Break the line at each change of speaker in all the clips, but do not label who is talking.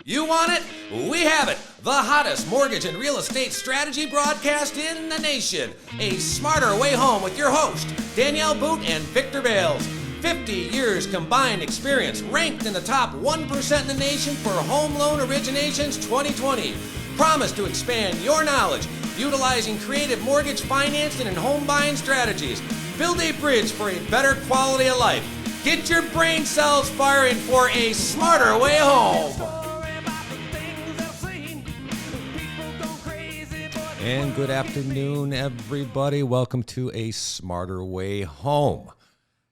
You want it? We have it. The hottest mortgage and real estate strategy broadcast in the nation. A Smarter Way Home with your host, Danielle Boote and Victor Bals. 50 years combined experience, ranked in the top 1% in the nation for home loan originations 2020. Promise to expand your knowledge, utilizing creative mortgage financing and home buying strategies. Build a bridge for a better quality of life. Get your brain cells firing for a smarter way home. And good afternoon, everybody. Welcome to A Smarter Way Home.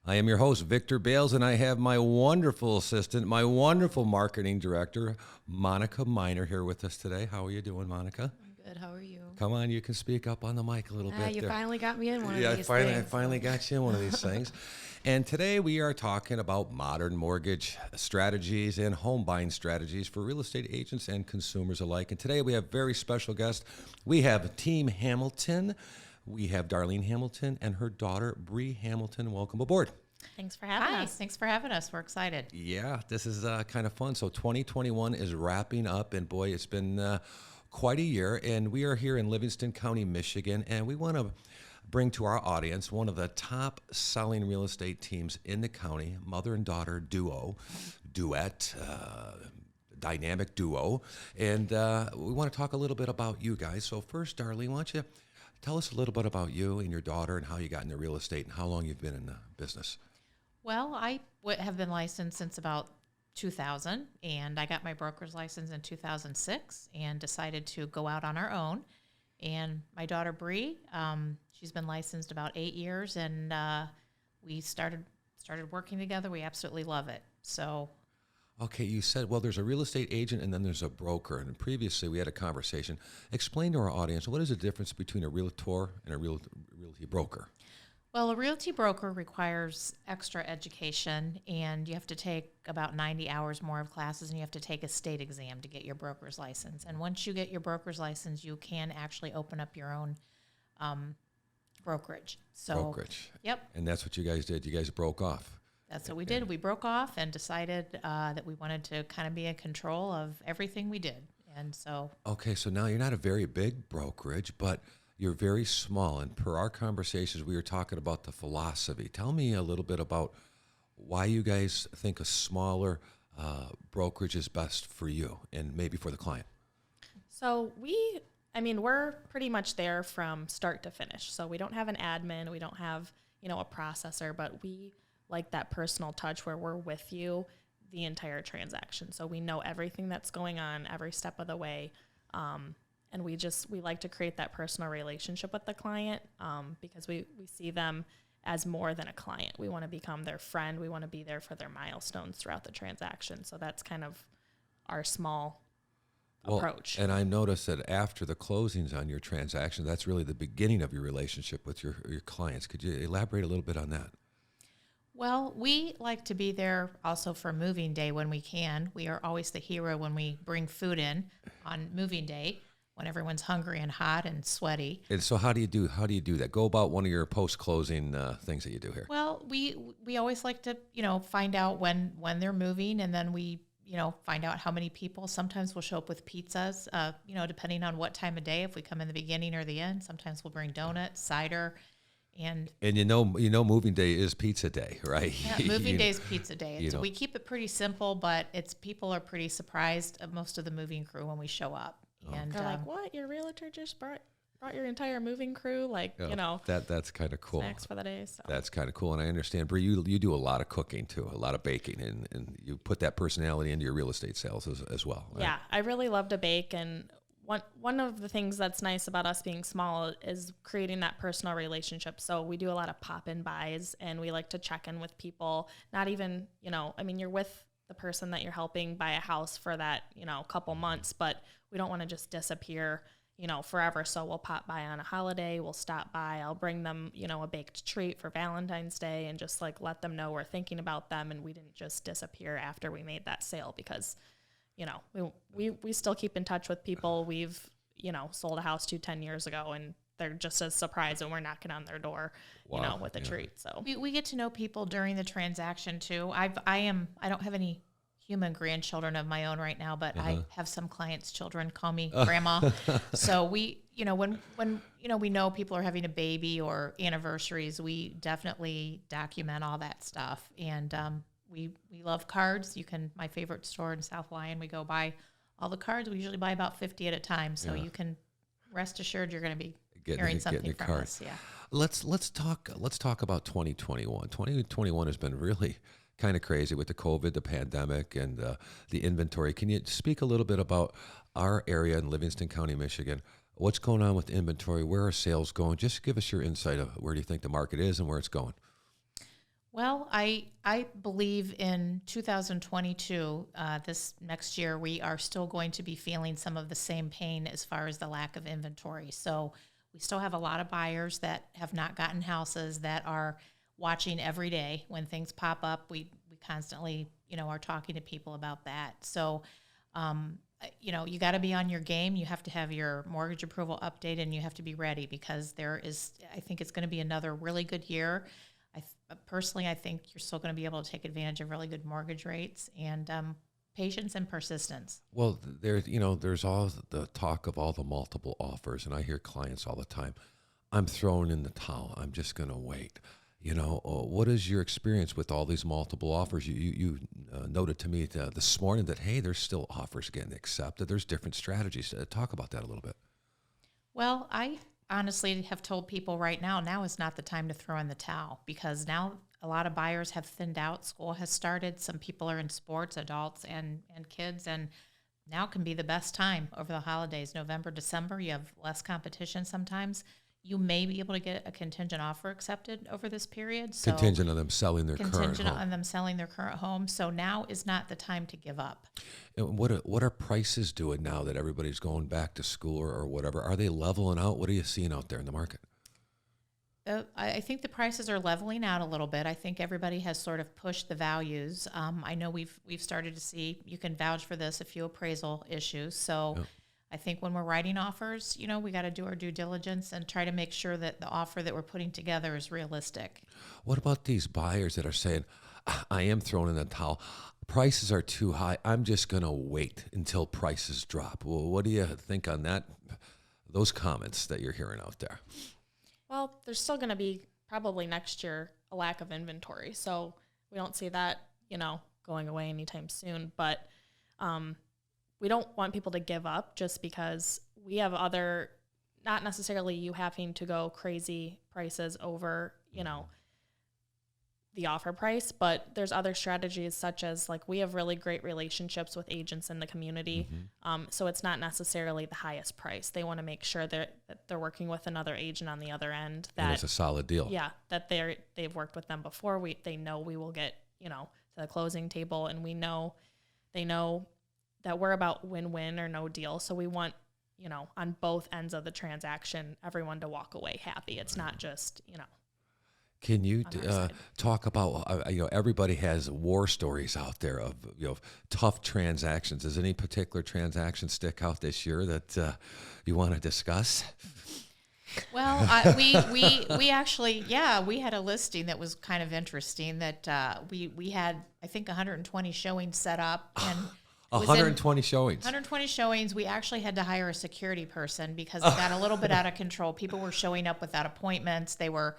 I am your host, Victor Bals, and I have my wonderful assistant, my wonderful marketing director, Monica Miner, here with us today. How are you doing, Monica?
I'm good. How are you?
Come on, you can speak up on the mic a little bit.
You
there.
finally got me in one of these
I
things.
finally got you in one of these things. And today we are talking about modern mortgage strategies and home buying strategies for real estate agents and consumers alike. And today we have very special guests. We have Team Hamilton. We have Darlene Hamilton and her daughter, Brie Hamilton. Welcome aboard.
Thanks for having us.
Thanks for having us. We're excited.
Yeah, this is kind of fun. So 2021 is wrapping up, and boy, it's been quite a year. And we are here in Livingston County, Michigan, and we want to bring to our audience one of the top selling real estate teams in the county, mother and daughter duet, dynamic duo. And we want to talk a little bit about you guys. So first, Darlene, why don't you tell us a little bit about you and your daughter and how you got into real estate and how long you've been in the business.
Well, I have been licensed since about 2000, and I got my broker's license in 2006 and decided to go out on our own. And my daughter, Brie, she's been licensed about 8 years, and we started working together. We absolutely love it. So,
okay, you said, well, there's a real estate agent and then there's a broker. And previously we had a conversation. Explain to our audience, what is the difference between a realtor and a realty broker?
well, a realty broker requires extra education, and you have to take about 90 hours more of classes, and you have to take a state exam to get your broker's license. And once you get your broker's license, you can actually open up your own brokerage.
Brokerage.
Yep.
And that's what you guys did. You guys broke off.
That's what we did. We broke off and decided that we wanted to kind of be in control of everything we did. And so.
Okay, so now you're not a very big brokerage, but you're very small. And per our conversations, we were talking about the philosophy. Tell me a little bit about why you guys think a smaller brokerage is best for you and maybe for the client.
So we're pretty much there from start to finish. So we don't have an admin, we don't have, a processor, but we like that personal touch where we're with you the entire transaction. So we know everything that's going on every step of the way. And we like to create that personal relationship with the client because we see them as more than a client. We want to become their friend. We want to be there for their milestones throughout the transaction. So that's kind of our small approach.
And I noticed that after the closings on your transaction, that's really the beginning of your relationship with your clients. Could you elaborate a little bit on that?
Well, we like to be there also for moving day when we can. We are always the hero when we bring food in on moving day, when everyone's hungry and hot and sweaty.
And so how do you do that? Go about one of your post-closing things that you do here.
Well, we always like to, find out when they're moving, and then we, find out how many people. Sometimes we'll show up with pizzas, depending on what time of day, if we come in the beginning or the end. Sometimes we'll bring donuts, cider, and
moving day is pizza day, right?
Yeah, moving day is pizza day. So we keep it pretty simple, but people are pretty surprised of most of the moving crew when we show up. And
they're like, what? Your realtor just brought your entire moving crew?
That's kind of cool.
Snacks for the day. So.
That's kind of cool. And I understand, Brie, you do a lot of cooking too, a lot of baking, and you put that personality into your real estate sales as well. Right?
Yeah, I really love to bake. And one of the things that's nice about us being small is creating that personal relationship. So we do a lot of pop-in buys, and we like to check in with people. Not even, you're with the person that you're helping buy a house for that, couple months, but we don't want to just disappear, forever. So we'll pop by on a holiday, we'll stop by, I'll bring them, a baked treat for Valentine's Day, and just let them know we're thinking about them, and we didn't just disappear after we made that sale, because we still keep in touch with people we've, sold a house to 10 years ago, and they're just as surprised when we're knocking on their door, with a treat. So
we get to know people during the transaction too. I don't have any human grandchildren of my own right now, but I have some clients' children call me grandma. So we, when we know people are having a baby or anniversaries, we definitely document all that stuff. And we love cards. My favorite store in South Lyon, we go buy all the cards. We usually buy about 50 at a time. So you can rest assured you're going to be hearing something from us. Yeah.
Let's talk about 2021. 2021 has been really kind of crazy with the COVID, the pandemic, and the inventory. Can you speak a little bit about our area in Livingston County, Michigan? What's going on with inventory? Where are sales going? Just give us your insight of where do you think the market is and where it's going.
Well, I believe in 2022, this next year, we are still going to be feeling some of the same pain as far as the lack of inventory. So we still have a lot of buyers that have not gotten houses that are watching every day. When things pop up, we constantly, are talking to people about that. So, you got to be on your game. You have to have your mortgage approval updated, and you have to be ready because I think it's going to be another really good year. Personally, I think you're still going to be able to take advantage of really good mortgage rates and patience and persistence.
Well, there's all the talk of all the multiple offers, and I hear clients all the time, I'm throwing in the towel. I'm just going to wait. What is your experience with all these multiple offers? You noted to me this morning that, hey, there's still offers getting accepted. There's different strategies. Talk about that a little bit.
Well, I honestly have told people right now is not the time to throw in the towel because now a lot of buyers have thinned out. School has started. Some people are in sports, adults and kids, and now can be the best time over the holidays. November, December, you have less competition sometimes. You may be able to get a contingent offer accepted over this period. So
contingent on them selling their current home.
Contingent on them selling their current home. So now is not the time to give up.
And what are prices doing now that everybody's going back to school or whatever? Are they leveling out? What are you seeing out there in the market?
I think the prices are leveling out a little bit. I think everybody has sort of pushed the values. I know we've started to see, you can vouch for this, a few appraisal issues. So yep. I think when we're writing offers, we got to do our due diligence and try to make sure that the offer that we're putting together is realistic.
What about these buyers that are saying, I am throwing in the towel, prices are too high, I'm just going to wait until prices drop? Well, what do you think on that? Those comments that you're hearing out there?
Well, there's still going to be probably next year a lack of inventory. So we don't see that, going away anytime soon. But we don't want people to give up just because we have not necessarily you having to go crazy prices over, the offer price, but there's other strategies such as we have really great relationships with agents in the community. Mm-hmm. So it's not necessarily the highest price. They want to make sure that they're working with another agent on the other end. That
it's a solid deal.
Yeah. That they've worked with them before. They know we will get, to the closing table, and they know that we're about win-win or no deal. So we want, on both ends of the transaction, everyone to walk away happy. It's not just,
Can you talk about, everybody has war stories out there of, tough transactions. Does any particular transaction stick out this year that you want to discuss?
Well, we actually, we had a listing that was kind of interesting that we had, I think, 120 showings set up. And
120 showings.
120 showings. We actually had to hire a security person because it got a little bit out of control. People were showing up without appointments. They were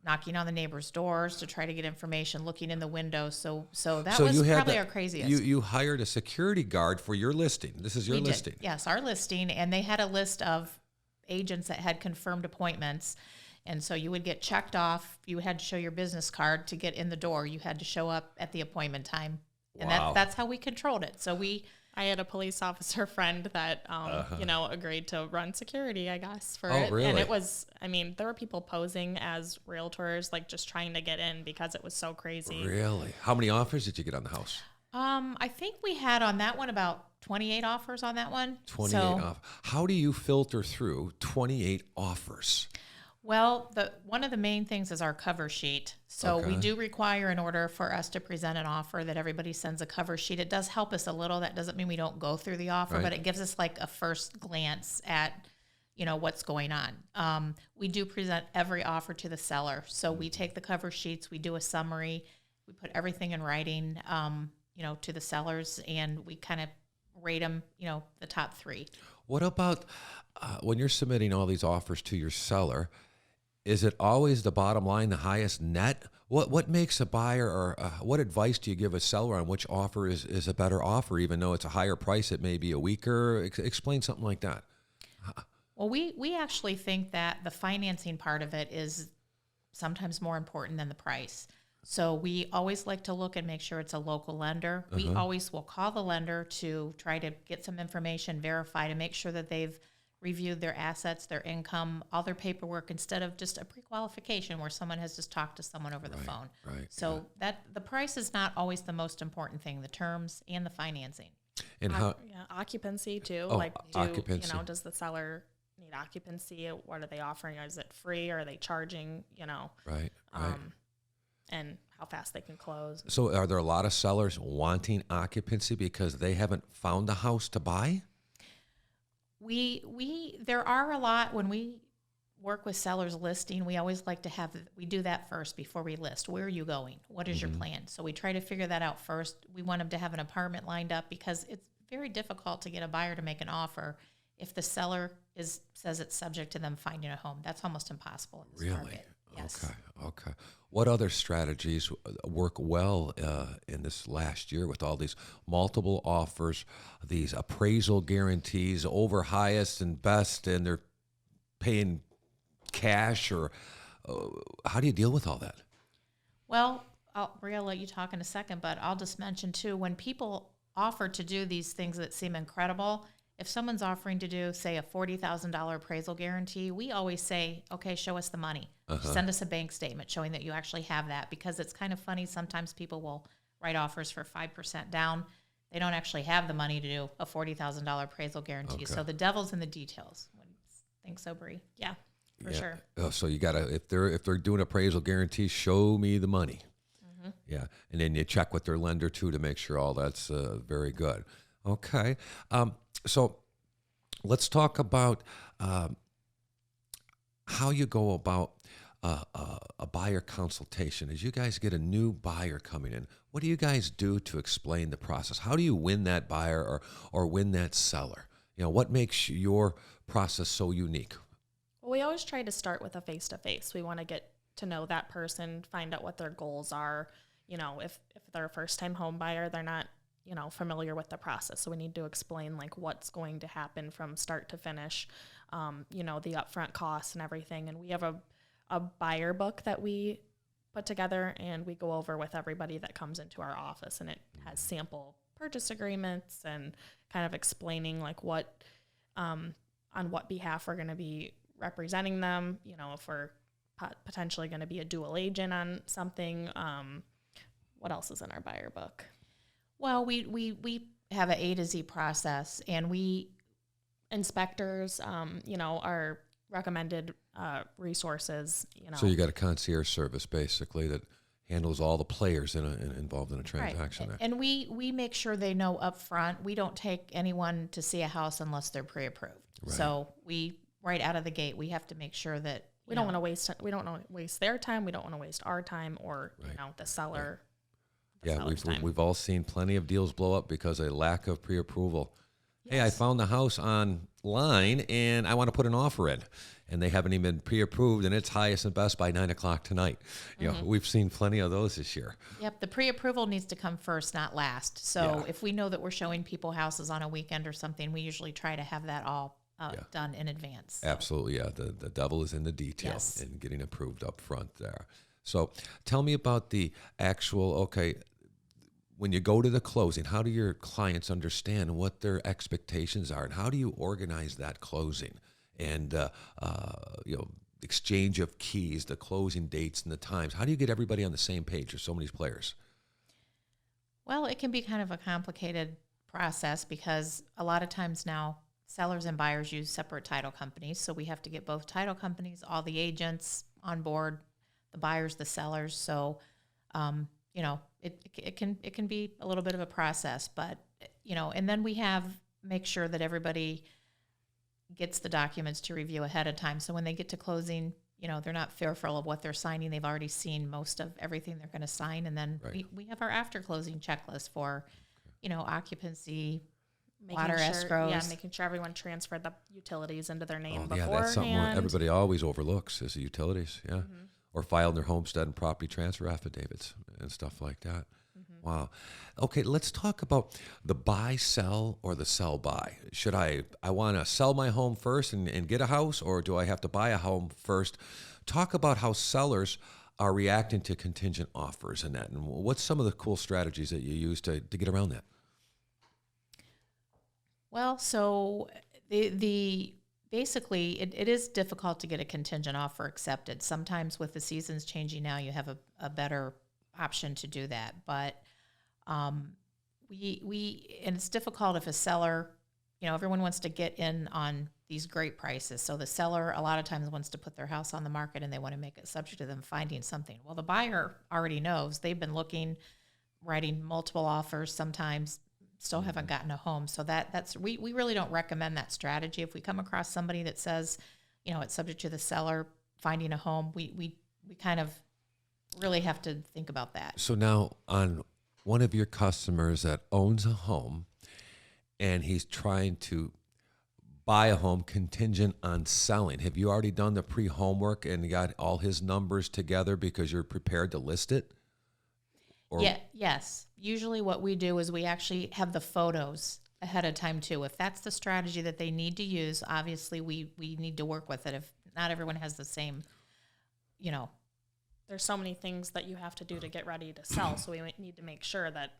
knocking on the neighbors' doors to try to get information, looking in the windows. So that was probably our craziest.
You hired a security guard for your listing. This is your listing.
Yes, our listing. And they had a list of agents that had confirmed appointments. And so you would get checked off. You had to show your business card to get in the door. You had to show up at the appointment time. And
wow.
that's how we controlled it. So
I had a police officer friend that, agreed to run security, I guess, for
it. Really?
And it was, there were people posing as realtors, just trying to get in because it was so crazy.
Really? How many offers did you get on the house?
I think we had on that one about 28 offers on that one.
28 offers. How do you filter through 28 offers?
Well, one of the main things is our cover sheet. So we do require, in order for us to present an offer, that everybody sends a cover sheet. It does help us a little. That doesn't mean we don't go through the offer, but it gives us a first glance at, what's going on. We do present every offer to the seller. So we take the cover sheets, we do a summary, we put everything in writing. to the sellers, and we kind of rate them, the top 3.
What about when you're submitting all these offers to your seller? Is it always the bottom line, the highest net? What makes a buyer, or what advice do you give a seller on which offer is a better offer, even though it's a higher price, it may be a weaker? Explain something like that.
Well, we actually think that the financing part of it is sometimes more important than the price. So we always like to look and make sure it's a local lender. We always will call the lender to try to get some information, verify, to make sure that they've reviewed their assets, their income, all their paperwork, instead of just a pre-qualification where someone has just talked to someone over the phone.
Right.
So that the price is not always the most important thing, the terms and the financing.
And how?
Occupancy too.
Oh, occupancy.
Does the seller need occupancy? What are they offering? Is it free? Are they charging?
Right.
And how fast they can close.
So are there a lot of sellers wanting occupancy because they haven't found a house to buy?
There are a lot. When we work with sellers listing, we always like to we do that first before we list. Where are you going? What is your plan? So we try to figure that out first. We want them to have an apartment lined up because it's very difficult to get a buyer to make an offer if the seller says it's subject to them finding a home. That's almost impossible in this market. Yes.
Okay. What other strategies work well in this last year with all these multiple offers, these appraisal guarantees, over highest and best, and they're paying cash, or how do you deal with all that?
Well, Brie, I'll let you talk in a second, but I'll just mention too, when people offer to do these things that seem incredible, if someone's offering to do, say, a $40,000 appraisal guarantee, we always say, okay, show us the money. Send us a bank statement showing that you actually have that, because it's kind of funny. Sometimes people will write offers for 5% down. They don't actually have the money to do a $40,000 appraisal guarantee. Okay. So the devil's in the details. Think so, Brie?
Yeah, for sure.
Oh, so you gotta, if they're doing appraisal guarantee, show me the money. Yeah, and then you check with their lender too to make sure all that's very good. Okay. So let's talk about how you go about a buyer consultation. As you guys get a new buyer coming in, what do you guys do to explain the process? How do you win that buyer or win that seller? What makes your process so unique?
Well, we always try to start with a face-to-face. We want to get to know that person, find out what their goals are. If they're a first-time home buyer, they're not familiar with the process. So we need to explain what's going to happen from start to finish, the upfront costs and everything. And we have a buyer book that we put together and we go over with everybody that comes into our office, and it has sample purchase agreements and kind of explaining what, on what behalf we're going to be representing them, if we're potentially going to be a dual agent on something. What else is in our buyer book?
Well, we have an A to Z process, and
inspectors, are recommended resources.
So you got a concierge service basically that handles all the players involved in a transaction.
Right. And we make sure they know up front. We don't take anyone to see a house unless they're pre-approved. Right. So we right out of the gate, we have to make sure that
we don't want to waste their time. We don't want to waste our time or the seller.
Right. Yeah, we've all seen plenty of deals blow up because of a lack of pre-approval. Yes. Hey, I found the house online and I want to put an offer in, and they haven't even been pre-approved, and it's highest and best by 9:00 tonight. We've seen plenty of those this year.
Yep, the pre-approval needs to come first, not last. So if we know that we're showing people houses on a weekend or something, we usually try to have that all done in advance. So.
Absolutely, yeah. The devil is in the details and getting approved up front there. So tell me about the actual, when you go to the closing, how do your clients understand what their expectations are, and how do you organize that closing and exchange of keys, the closing dates and the times? How do you get everybody on the same page? There's so many players.
Well, it can be kind of a complicated process because a lot of times now sellers and buyers use separate title companies, so we have to get both title companies, all the agents on board, the buyers, the sellers. So, it can be a little bit of a process, but and then we make sure that everybody gets the documents to review ahead of time. So when they get to closing, they're not fearful of what they're signing. They've already seen most of everything they're going to sign. And then we have our after closing checklist for, occupancy, water escrows.
Yeah, making sure everyone transferred the utilities into their name
Yeah,
beforehand.
that's something everybody always overlooks is the utilities, or filed their homestead and property transfer affidavits and stuff like that. Wow. Okay, let's talk about the buy, sell, or the sell, buy. Should I want to sell my home first and get a house, or do I have to buy a home first? Talk about how sellers are reacting to contingent offers and that, and what's some of the cool strategies that you use to get around that?
Well, so basically it is difficult to get a contingent offer accepted. Sometimes with the seasons changing now, you have a better option to do that. But and it's difficult if a seller, everyone wants to get in on these great prices. So the seller a lot of times wants to put their house on the market and they want to make it subject to them finding something. Well, the buyer already knows. They've been looking, writing multiple offers, sometimes still haven't gotten a home. So that's we really don't recommend that strategy. If we come across somebody that says, it's subject to the seller finding a home, we kind of really have to think about that.
So now on one of your customers that owns a home and he's trying to buy a home contingent on selling, have you already done the pre-homework and got all his numbers together because you're prepared to list it? Or?
Yeah, yes. Usually what we do is we actually have the photos ahead of time too. If that's the strategy that they need to use, obviously we need to work with it. If not everyone has the same,
There's so many things that you have to do to get ready to sell. So we need to make sure that,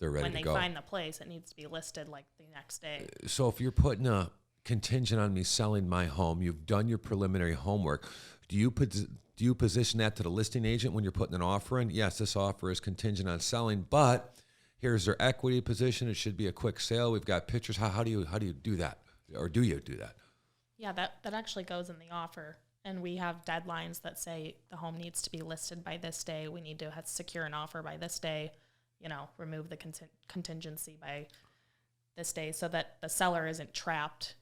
they're ready
when
to
they
go.
find the place, it needs to be listed like the next day.
So if you're putting a contingent on me selling my home, you've done your preliminary homework, do you position that to the listing agent when you're putting an offer in? Yes, this offer is contingent on selling, but here's their equity position. It should be a quick sale. We've got pictures. How do you do that? Or do you do that?
Yeah, that actually goes in the offer. And we have deadlines that say the home needs to be listed by this day. We need to secure an offer by this day, remove the contingency by this day so that the seller isn't trapped,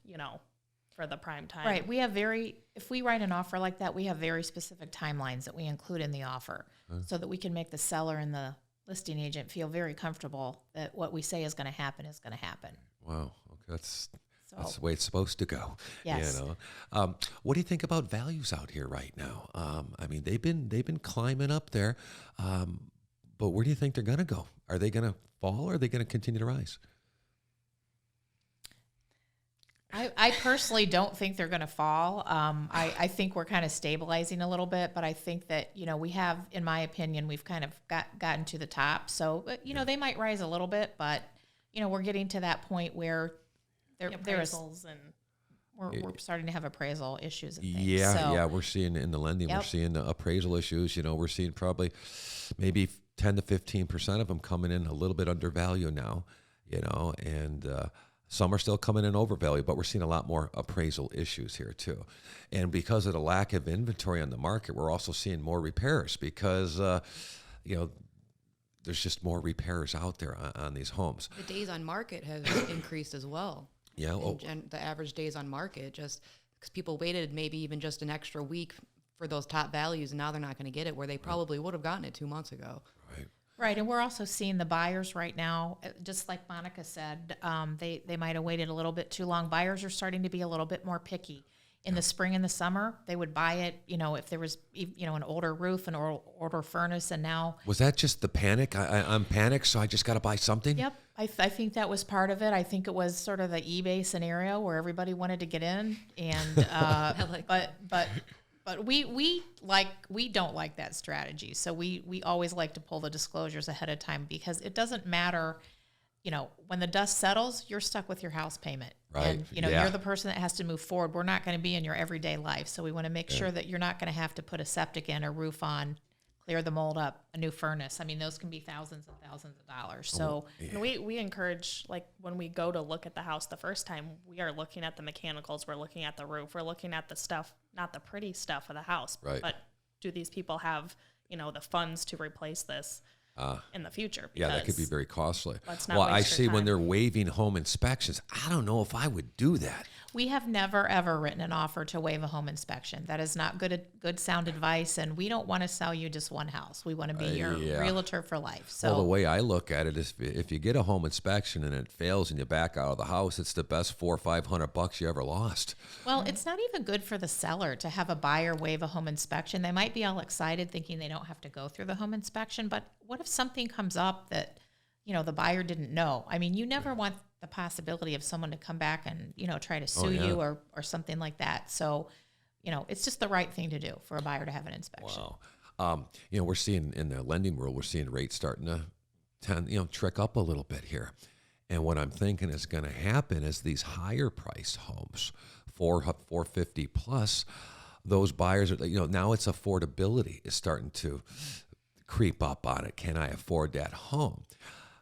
for the prime time.
Right. We have if we write an offer like that, we have very specific timelines that we include in the offer so that we can make the seller and the listing agent feel very comfortable that what we say is going to happen is going to happen.
Wow. Okay. That's the way it's supposed to go.
Yes.
What do you think about values out here right now? I mean, they've been climbing up there, but where do you think they're going to go? Are they going to fall or are they going to continue to rise?
I personally don't think they're going to fall. I think we're kind of stabilizing a little bit, but I think that, we have, in my opinion, we've kind of gotten to the top. So, they might rise a little bit, but, we're getting to that point where there's we're starting to have appraisal issues and things.
Yeah, we're seeing in the lending, we're seeing the appraisal issues. We're seeing probably maybe 10 to 15% of them coming in a little bit undervalued now, and some are still coming in overvalued, but we're seeing a lot more appraisal issues here too. And because of the lack of inventory on the market, we're also seeing more repairs because, there's just more repairs out there on these homes.
The days on market have increased as well.
Yeah.
And the average days on market, just because people waited maybe even just an extra week for those top values, and now they're not going to get it where they probably would have gotten it 2 months ago.
Right, and we're also seeing the buyers right now, just like Monica said, they might have waited a little bit too long. Buyers are starting to be a little bit more picky. In the spring and the summer, they would buy it, if there was, an older roof, an older furnace, and now...
Was that just the panic? I'm panicked, so I just got to buy something?
Yep, I think that was part of it. I think it was sort of the eBay scenario where everybody wanted to get in, and but we don't like that strategy. So we always like to pull the disclosures ahead of time because it doesn't matter, when the dust settles, you're stuck with your house payment.
Right.
And, you're the person that has to move forward. We're not going to be in your everyday life. So we want to make sure that you're not going to have to put a septic in, a roof on, clear the mold up, a new furnace. I mean, those can be thousands and thousands of dollars. So
and we encourage, like, when we go to look at the house the first time, we are looking at the mechanicals, we're looking at the roof, we're looking at the stuff, not the pretty stuff of the house, but do these people have, the funds to replace this in the future?
Yeah, that could be very costly.
Let's not
Well, I
waste
see
your
when
time.
they're waiving home inspections. I don't know if I would do that.
We have never, ever written an offer to waive a home inspection. That is not good sound advice, and we don't want to sell you just one house. We want to be your
Yeah.
realtor for life. So
Well, the way I look at it is if you get a home inspection and it fails and you back out of the house, it's the best $400 or $500 you ever lost.
well, it's not even good for the seller to have a buyer waive a home inspection. They might be all excited thinking they don't have to go through the home inspection, but what if something comes up that, the buyer didn't know? I mean, you never want the possibility of someone to come back and, try to sue you or something like that. So, it's just the right thing to do for a buyer to have an inspection.
Wow. We're seeing in the lending world, we're seeing rates starting to trick up a little bit here. And what I'm thinking is going to happen is these higher priced homes, 450 plus, those buyers are, now it's affordability is starting to creep up on it. Can I afford that home?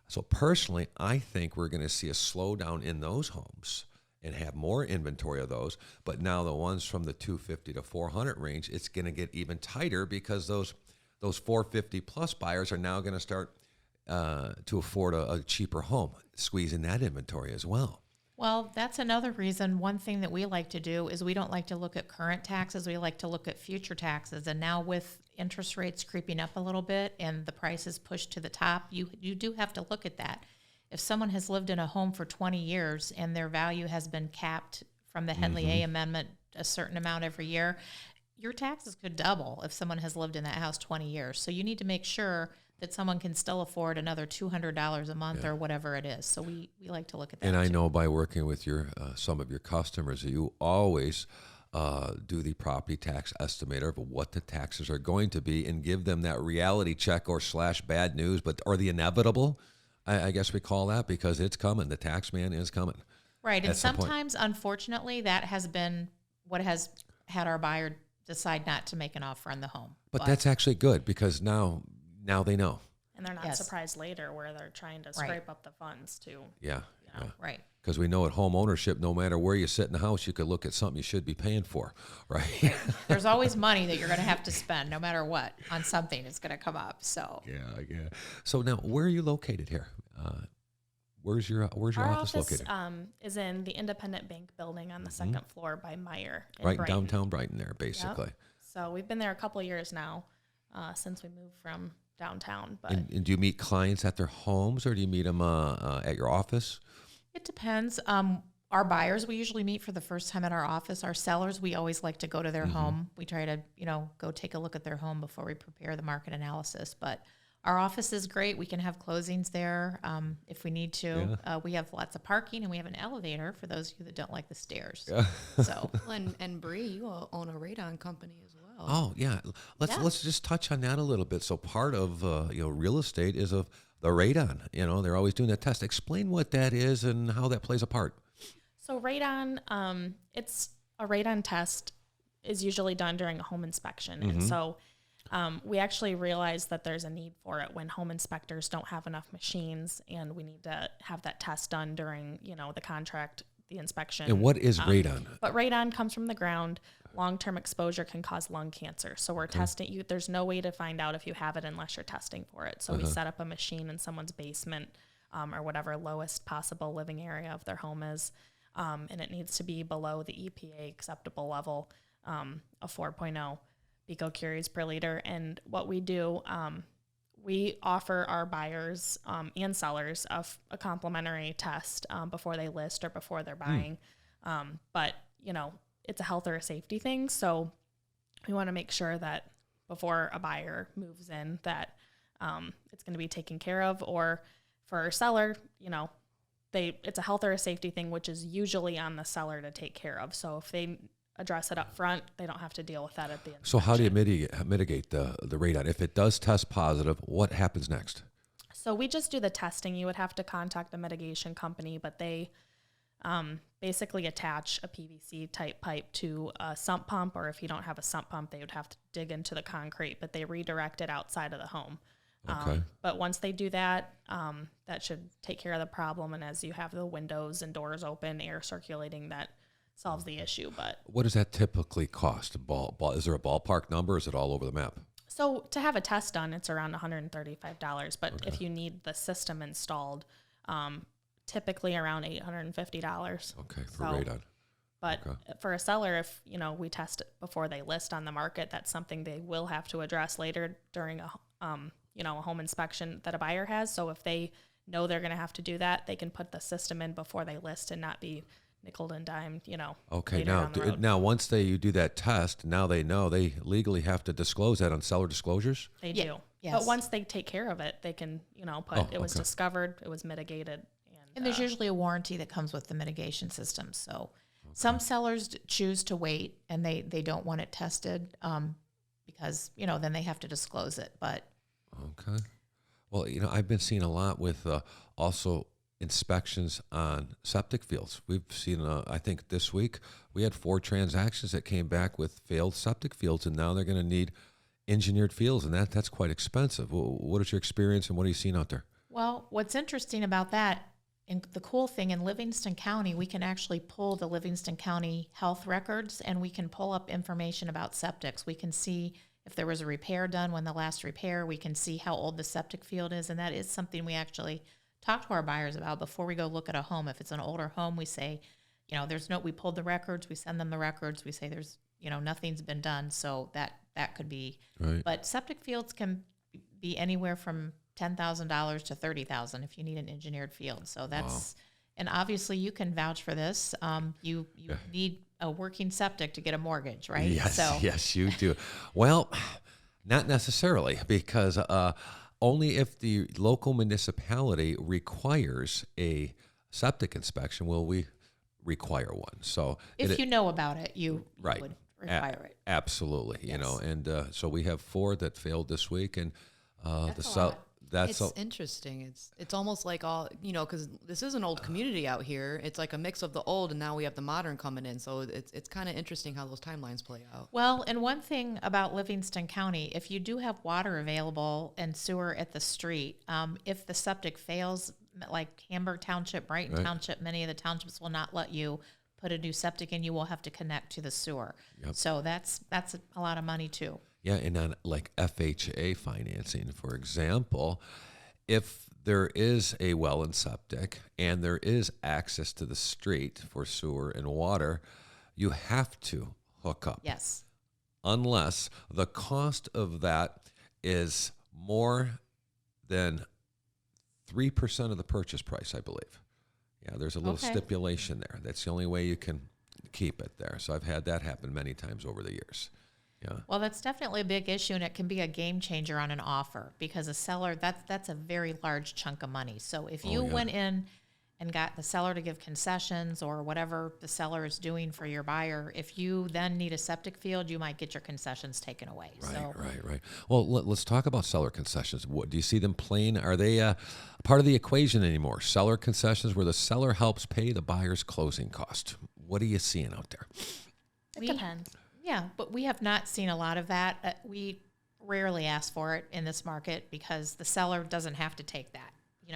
So personally, I think we're going to see a slowdown in those homes and have more inventory of those. But now the ones from the 250 to 400 range, it's going to get even tighter because those 450 plus buyers are now going to start to afford a cheaper home, squeezing that inventory as well.
Well, that's another reason. One thing that we like to do is we don't like to look at current taxes. We like to look at future taxes. And now with interest rates creeping up a little bit and the prices pushed to the top, you do have to look at that. If someone has lived in a home for 20 years and their value has been capped from the Henley A amendment a certain amount every year, your taxes could double if someone has lived in that house 20 years. So you need to make sure that someone can still afford another $200 a month or whatever it is. So we like to look at that.
And I know by working with your some of your customers, you always do the property tax estimator of what the taxes are going to be and give them that reality check or / bad news, or the inevitable, I guess we call that, because it's coming. The tax man is coming.
Right. And sometimes, unfortunately, that has been what has had our buyer decide not to make an offer on the home.
But that's actually good because now they know.
And they're not surprised later where they're trying to scrape up the funds too.
Yeah.
Right.
Because we know at home ownership, no matter where you sit in the house, you could look at something you should be paying for, right?
There's always money that you're going to have to spend, no matter what, on something is going to come up. So
Yeah. So now, where are you located here? Where's your
Our
office located?
Is in the Independent Bank building on the second floor by Meyer. In
Right
Brighton.
downtown Brighton there, basically.
Yep. So we've been there a couple of years now since we moved from downtown. But
And do you meet clients at their homes or do you meet them at your office?
it depends. Our buyers, we usually meet for the first time at our office. Our sellers, we always like to go to their home. We try to, go take a look at their home before we prepare the market analysis. But our office is great. We can have closings there if we need to. We have lots of parking, and we have an elevator for those of you that don't like the stairs. Yeah. So,
And Brie, you own a radon company as well.
Oh, yeah. Let's just touch on that a little bit. So part of real estate is of the radon. They're always doing that test. Explain what that is and how that plays a part.
So radon, it's a radon test is usually done during a home inspection. And so we actually realize that there's a need for it when home inspectors don't have enough machines and we need to have that test done during, the contract, the inspection.
And what is radon?
But radon comes from the ground. Long-term exposure can cause lung cancer. So we're testing you. There's no way to find out if you have it unless you're testing for it. So we set up a machine in someone's basement or whatever lowest possible living area of their home is. And it needs to be below the EPA acceptable level of 4.0 picocuries per liter. And what we do, we offer our buyers and sellers a complimentary test before they list or before they're buying. But, it's a health or a safety thing. So we want to make sure that before a buyer moves in that it's going to be taken care of. Or for a seller, it's a health or a safety thing, which is usually on the seller to take care of. So if they address it up front, they don't have to deal with that at the end.
So how do you mitigate the radon? If it does test positive, what happens next?
So we just do the testing. You would have to contact a mitigation company, but they basically attach a PVC type pipe to a sump pump, or if you don't have a sump pump, they would have to dig into the concrete, but they redirect it outside of the home. But once they do that, that should take care of the problem. And as you have the windows and doors open, air circulating, that solves the issue. But
what does that typically cost? Is there a ballpark number? Or is it all over the map?
So to have a test done, it's around $135. But if you need the system installed, typically around $850.
Okay, for radon.
But
Okay.
for a seller, if, we test it before they list on the market, that's something they will have to address later during a home inspection that a buyer has. So if they know they're going to have to do that, they can put the system in before they list and not be nickel and dimed,
Okay,
later down the road.
now once you do that test, now they know they legally have to disclose that on seller disclosures?
They
Yeah.
do.
Yes.
But once they take care of it, they can, put it was
okay.
discovered, it was mitigated.
And there's usually a warranty that comes with the mitigation system. So some sellers choose to wait and they don't want it tested because, then they have to disclose it. But
Okay. Well, I've been seeing a lot with also inspections on septic fields. We've seen, I think this week, we had 4 transactions that came back with failed septic fields, and now they're going to need engineered fields, and that's quite expensive. What is your experience, and what are you seeing out there?
well, what's interesting about that, and the cool thing in Livingston County, we can actually pull the Livingston County health records and we can pull up information about septics. We can see if there was a repair done, when the last repair, we can see how old the septic field is. And that is something we actually talk to our buyers about before we go look at a home. If it's an older home, we say, we pulled the records, we send them the records, we say there's, nothing's been done. So that could be,
Right.
but septic fields can be anywhere from $10,000 to $30,000 if you need an engineered field. So that's, and obviously you can vouch for this. You need a working septic to get a mortgage, right?
Yes,
So
yes, you do. Well, not necessarily, because only if the local municipality requires a septic inspection will we require one. So
if you know about it, you
right.
would require it.
Absolutely,
Yes.
and so we have 4 that failed this week, and
That's a lot.
that's
It's interesting. It's almost like all, because this is an old community out here. It's like a mix of the old, and now we have the modern coming in. So it's kind of interesting how those timelines play out.
Well, and one thing about Livingston County, if you do have water available and sewer at the street, if the septic fails, like Hamburg Township, Brighton
Right.
Township, many of the townships will not let you put a new septic in. You will have to connect to the sewer.
Yep.
So that's a lot of money too.
Yeah, and on like FHA financing, for example, if there is a well and septic and there is access to the street for sewer and water, you have to hook up.
Yes.
Unless the cost of that is more than 3% of the purchase price, I believe. Yeah, there's a little
Okay.
stipulation there. That's the only way you can keep it there. So I've had that happen many times over the years. Yeah.
Well, that's definitely a big issue, and it can be a game changer on an offer because a seller, that's a very large chunk of money. So if you
yeah.
went in and got the seller to give concessions or whatever the seller is doing for your buyer, if you then need a septic field, you might get your concessions taken away.
Right. Well, let's talk about seller concessions. What do you see them playing? Are they part of the equation anymore? Seller concessions, where the seller helps pay the buyer's closing cost. What are you seeing out there?
It depends.
Yeah, but we have not seen a lot of that. We rarely ask for it in this market because the seller doesn't have to take that.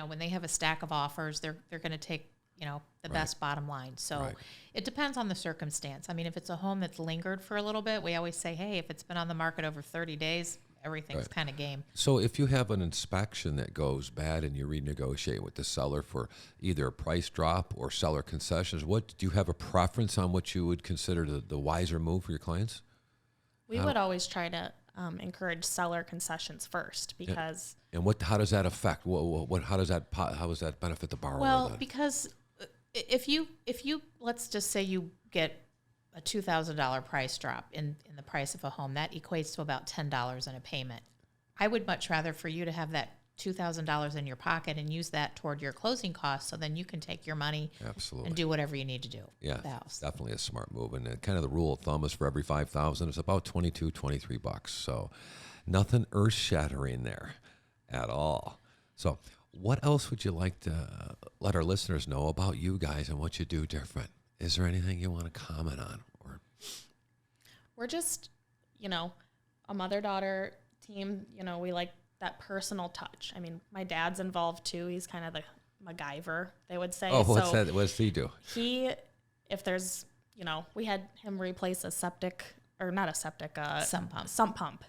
When they have a stack of offers, they're going to take, the best bottom line. So
Right.
it depends on the circumstance. I mean, if it's a home that's lingered for a little bit, we always say, hey, if it's been on the market over 30 days, everything's
Right.
kind of game.
So if you have an inspection that goes bad and you renegotiate with the seller for either a price drop or seller concessions, do you have a preference on what you would consider the wiser move for your clients?
We would always try to encourage seller concessions first because
And how does that affect? How does that benefit the borrower?
Well,
then?
because if you let's just say you get a $2,000 price drop in the price of a home, that equates to about $10 in a payment. I would much rather for you to have that $2,000 in your pocket and use that toward your closing costs, so then you can take your money
Absolutely.
and do whatever you need to do
Yeah,
with the house.
it's definitely a smart move. And kind of the rule of thumb is for every $5,000, it's about $23. So nothing earth shattering there at all. So what else would you like to let our listeners know about you guys and what you do different? Is there anything you want to comment on? Or
we're just, a mother-daughter team. We like that personal touch. I mean, my dad's involved too. He's kind of the MacGyver, they would say.
what's that? What does he do?
If there's, we had him replace a septic, or not a septic,
Sump pump.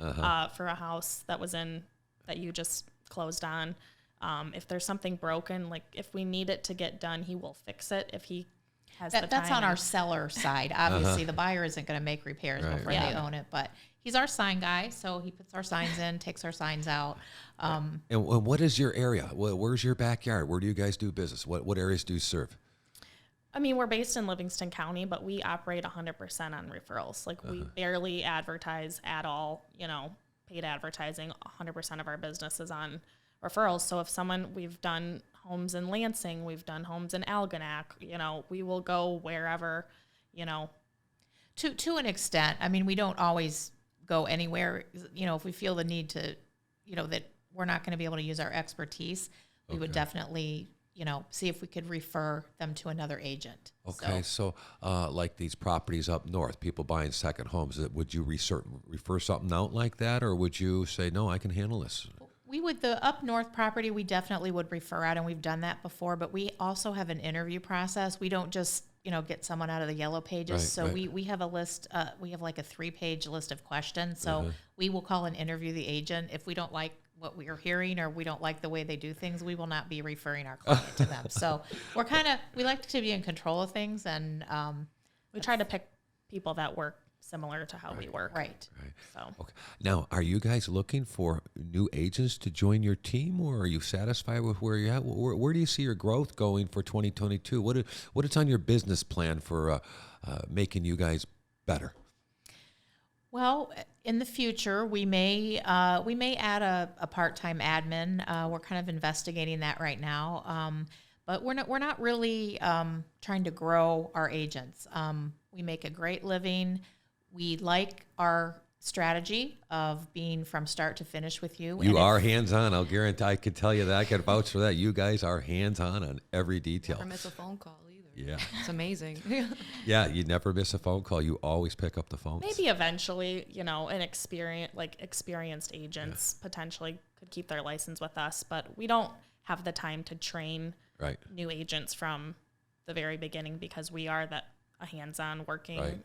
for a house that you just closed on. If there's something broken, like if we need it to get done, he will fix it. If he has the
That's
time
on our
and-
seller side. Obviously, the buyer isn't going to make repairs
Right,
before
right.
they own it, but he's our sign guy, so he puts our signs in, takes our signs out.
And what is your area? Where's your backyard? Where do you guys do business? What areas do you serve?
I mean, we're based in Livingston County, but we operate 100% on referrals. Like we barely advertise at all, paid advertising. 100% of our business is on referrals. So if we've done homes in Lansing, we've done homes in Algonac, we will go wherever,
To an extent. I mean, we don't always go anywhere. If we feel the need to, that we're not going to be able to use our expertise, we would definitely, see if we could refer them to another agent.
Okay, so like these properties up north, people buying second homes, would you refer something out like that, or would you say, no, I can handle this?
We would, the up north property, we definitely would refer out, and we've done that before, but we also have an interview process. We don't just, get someone out of the yellow pages.
Right,
So
right.
we have a list, we have like a 3-page list of questions. So we will call and interview the agent. If we don't like what we are hearing or we don't like the way they do things, we will not be referring our client to them. So we like to be in control of things, and
we try to pick people that work similar to how we work.
right.
So
Okay. Now, are you guys looking for new agents to join your team, or are you satisfied with where you're at? Where do you see your growth going for 2022? What is on your business plan for making you guys better?
Well, in the future, we may add a part-time admin. We're kind of investigating that right now, but we're not really trying to grow our agents. We make a great living. We like our strategy of being from start to finish with you.
You are hands-on. I'll guarantee. I can tell you that. I can vouch for that. You guys are hands-on on every detail.
Never miss a phone call either.
Yeah.
It's amazing.
Yeah, you never miss a phone call. You always pick up the phone.
maybe eventually, experienced agents potentially could keep their license with us, but we don't have the time to train
Right.
new agents from the very beginning because we are a hands-on working
Right.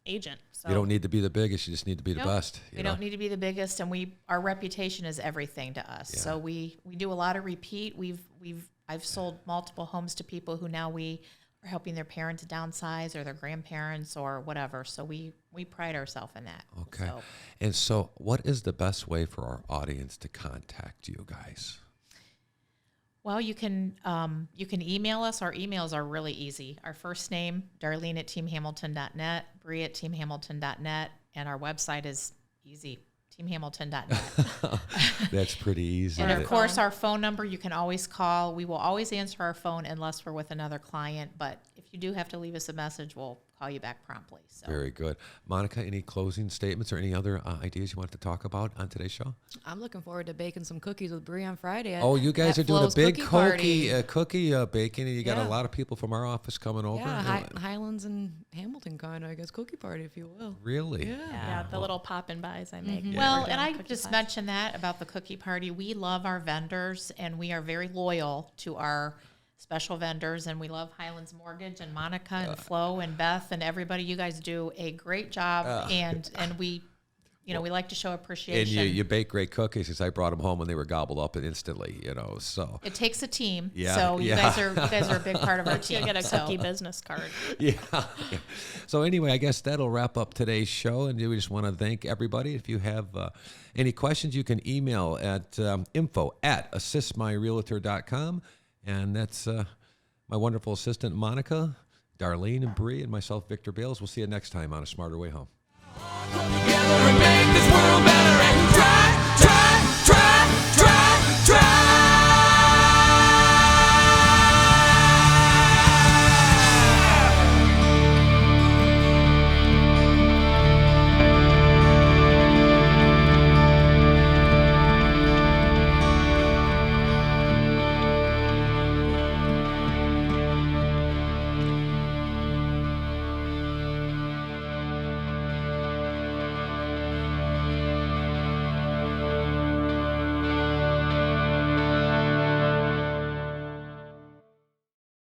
agent. So
You don't need to be the biggest. You just need to be the
Nope.
best.
We don't need to be the biggest, and our reputation is everything to us.
Yeah.
So we do a lot of repeat. I've sold multiple homes to people who now we are helping their parents downsize or their grandparents or whatever. So we pride ourselves in that.
Okay.
So,
And so, what is the best way for our audience to contact you guys?
well, you can email us. Our emails are really easy. Our first name, Darlene at teamhamilton.net, Brie at teamhamilton.net, and our website is easy, teamhamilton.net.
That's pretty easy.
And of
Our
course,
phone.
our phone number, you can always call. We will always answer our phone unless we're with another client. But if you do have to leave us a message, we'll call you back promptly. So
Very good. Monica, any closing statements or any other ideas you want to talk about on today's show?
I'm looking forward to baking some cookies with Brie on Friday.
Oh, you guys
at
are doing a
Flo's
big
party.
cookie baking, and you got
Yeah.
a lot of people from our office coming over.
Yeah, Highlands and Hamilton kind of, I guess, cookie party, if you will.
Really?
yeah, the little pop and buys I make.
Well,
for
and I
cookie
just
pies.
mentioned that about the cookie party. We love our vendors, and we are very loyal to our special vendors, and we love Highlands Mortgage and Monica and Flo and Beth and everybody. You guys do a great job, and we, we like to show
And
appreciation.
you bake great cookies, because I brought them home and they were gobbled up and instantly, so.
It takes a team,
Yeah,
so you
yeah.
guys are a big part of our team.
You'll get a
so.
cookie business card.
Yeah. So anyway, I guess that'll wrap up today's show, and we just want to thank everybody. If you have any questions, you can email at info@assistmyrealtor.com, and that's my wonderful assistant, Monica, Darlene, and Brie, and myself, Victor Bales. We'll see you next time on A Smarter Way Home.
Together and make this world better.